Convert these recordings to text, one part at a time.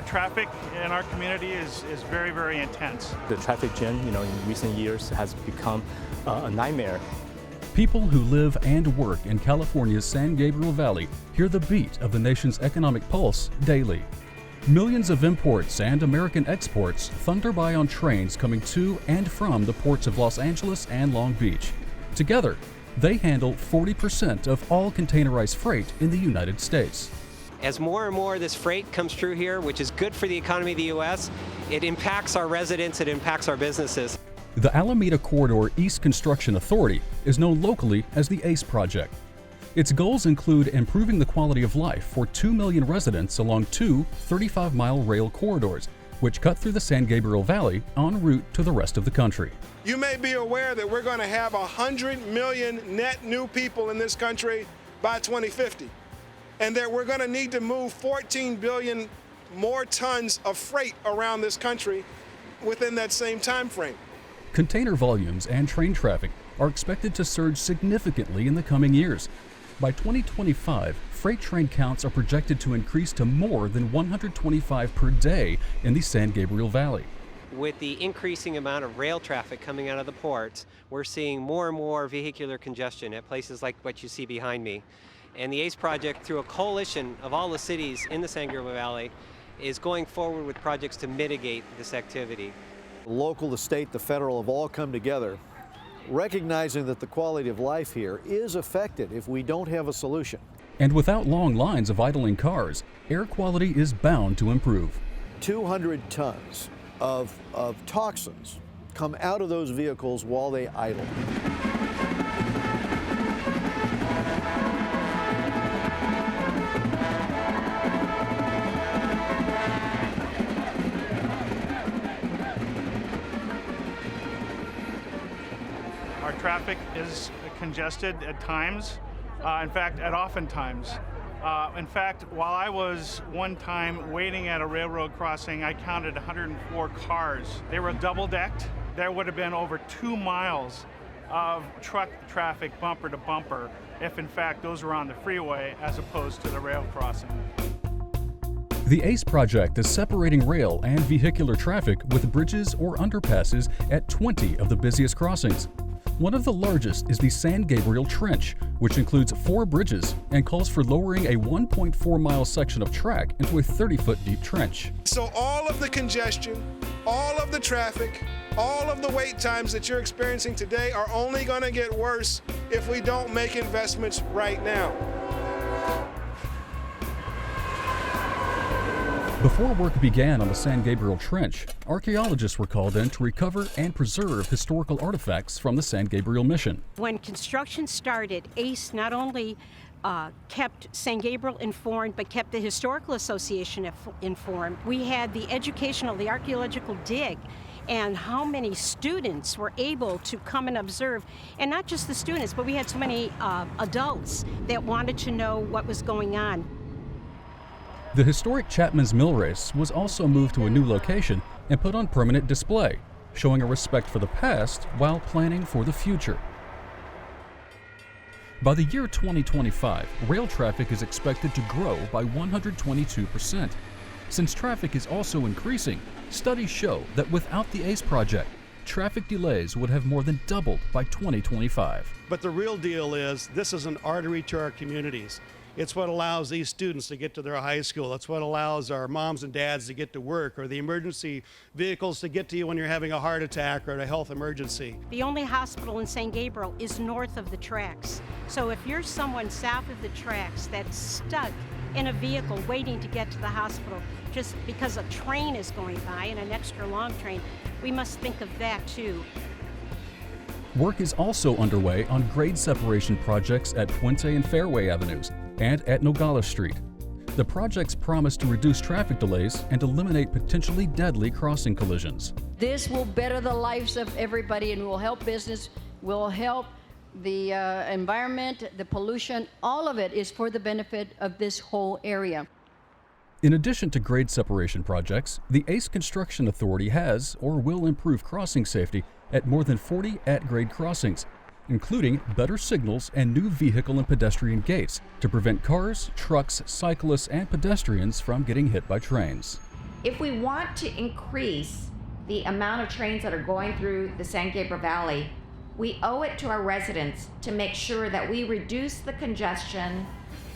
Traffic in our community is very, very intense. The traffic jam, in recent years has become a nightmare. People who live and work in California's San Gabriel Valley hear the beat of the nation's economic pulse daily. Millions of imports and American exports thunder by on trains coming to and from the ports of Los Angeles and Long Beach. Together, they handle 40% of all containerized freight in the United States. As more and more of this freight comes through here, which is good for the economy of the U.S., it impacts our residents, it impacts our businesses. The Alameda Corridor East Construction Authority is known locally as the ACE Project. Its goals include improving the quality of life for 2 million residents along two 35-mile rail corridors, which cut through the San Gabriel Valley en route to the rest of the country. You may be aware that we're going to have 100 million net new people in this country by 2050, and that we're going to need to move 14 billion more tons of freight around this country within that same time frame. Container volumes and train traffic are expected to surge significantly in the coming years. By 2025, freight train counts are projected to increase to more than 125 per day in the San Gabriel Valley. With the increasing amount of rail traffic coming out of the ports, we're seeing more and more vehicular congestion at places like what you see behind me. And the ACE Project, through a coalition of all the cities in the San Gabriel Valley, is going forward with projects to mitigate this activity. The local, the state, the federal have all come together, recognizing that the quality of life here is affected if we don't have a solution. And without long lines of idling cars, air quality is bound to improve. 200 tons of toxins come out of those vehicles while they idle. Our traffic is congested at times, in fact, at oftentimes. In fact, while I was one time waiting at a railroad crossing, I counted 104 cars. They were double-decked. There would have been over 2 miles of truck traffic bumper to bumper if, in fact, those were on the freeway as opposed to the rail crossing. The ACE Project is separating rail and vehicular traffic with bridges or underpasses at 20 of the busiest crossings. One of the largest is the San Gabriel Trench, which includes 4 bridges and calls for lowering a 1.4-mile section of track into a 30-foot deep trench. So all of the congestion, all of the traffic, all of the wait times that you're experiencing today are only going to get worse if we don't make investments right now. Before work began on the San Gabriel Trench, archaeologists were called in to recover and preserve historical artifacts from the San Gabriel mission. When construction started, ACE not only kept San Gabriel informed, but kept the Historical Association informed. We had the archaeological dig, and how many students were able to come and observe, and not just the students, but we had so many adults that wanted to know what was going on. The historic Chapman's Mill Race was also moved to a new location and put on permanent display, showing a respect for the past while planning for the future. By the year 2025, rail traffic is expected to grow by 122%. Since traffic is also increasing, studies show that without the ACE Project, traffic delays would have more than doubled by 2025. But the real deal is this is an artery to our communities. It's what allows these students to get to their high school. It's what allows our moms and dads to get to work, or the emergency vehicles to get to you when you're having a heart attack or a health emergency. The only hospital in San Gabriel is north of the tracks. So if you're someone south of the tracks that's stuck in a vehicle waiting to get to the hospital just because a train is going by, and an extra long train, we must think of that too. Work is also underway on grade separation projects at Puente and Fairway Avenues and at Nogales Street. The projects promise to reduce traffic delays and eliminate potentially deadly crossing collisions. This will better the lives of everybody and will help business, will help the environment, the pollution. All of it is for the benefit of this whole area. In addition to grade separation projects, the ACE Construction Authority has or will improve crossing safety at more than 40 at-grade crossings, including better signals and new vehicle and pedestrian gates to prevent cars, trucks, cyclists, and pedestrians from getting hit by trains. If we want to increase the amount of trains that are going through the San Gabriel Valley, we owe it to our residents to make sure that we reduce the congestion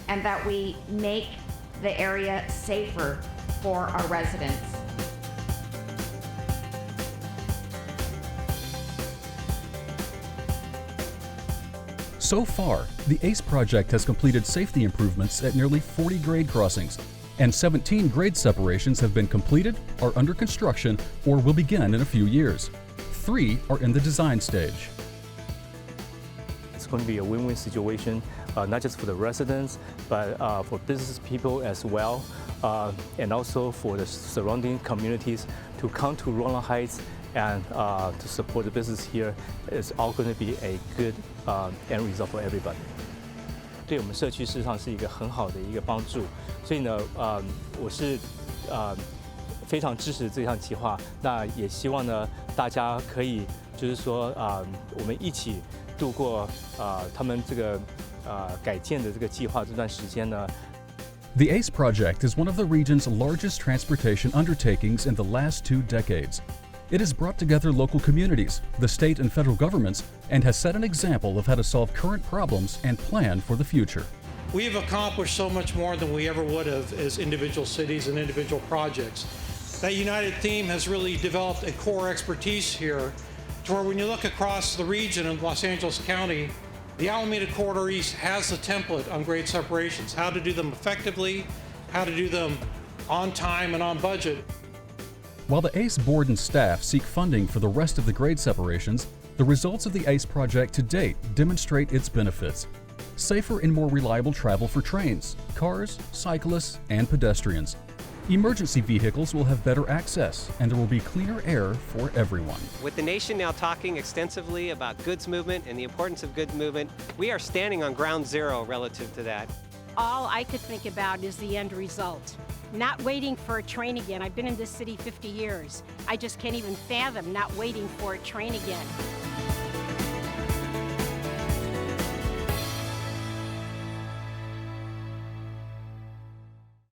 and that we make the area safer for our residents. So far, the ACE project has completed safety improvements at nearly 40 grade crossings, and 17 grade separations have been completed, are under construction, or will begin in a few years. 3 are in the design stage. It's going to be a win-win situation, not just for the residents, but for business people as well, and also for the surrounding communities to come to Rowland Heights and to support the business here. It's all going to be a good end result for everybody. 对我们社区事实上是一个很好的一个帮助，所以呢，我是非常支持这项计划。那也希望呢，大家可以就是说我们一起度过他们这个改建的这个计划这段时间呢。The ACE project is one of the region's largest transportation undertakings in the last 2 decades. It has brought together local communities, the state and federal governments, and has set an example of how to solve current problems and plan for the future. We have accomplished so much more than we ever would have as individual cities and individual projects. That United theme has really developed a core expertise here to where when you look across the region of Los Angeles County, the Alameda Corridor East has a template on grade separations, how to do them effectively, how to do them on time and on budget. While the ACE board and staff seek funding for the rest of the grade separations, the results of the ACE project to date demonstrate its benefits. Safer and more reliable travel for trains, cars, cyclists, and pedestrians. Emergency vehicles will have better access, and there will be cleaner air for everyone. With the nation now talking extensively about goods movement and the importance of goods movement, we are standing on ground zero relative to that. All I could think about is the end result. Not waiting for a train again. I've been in this city 50 years. I just can't even fathom not waiting for a train again.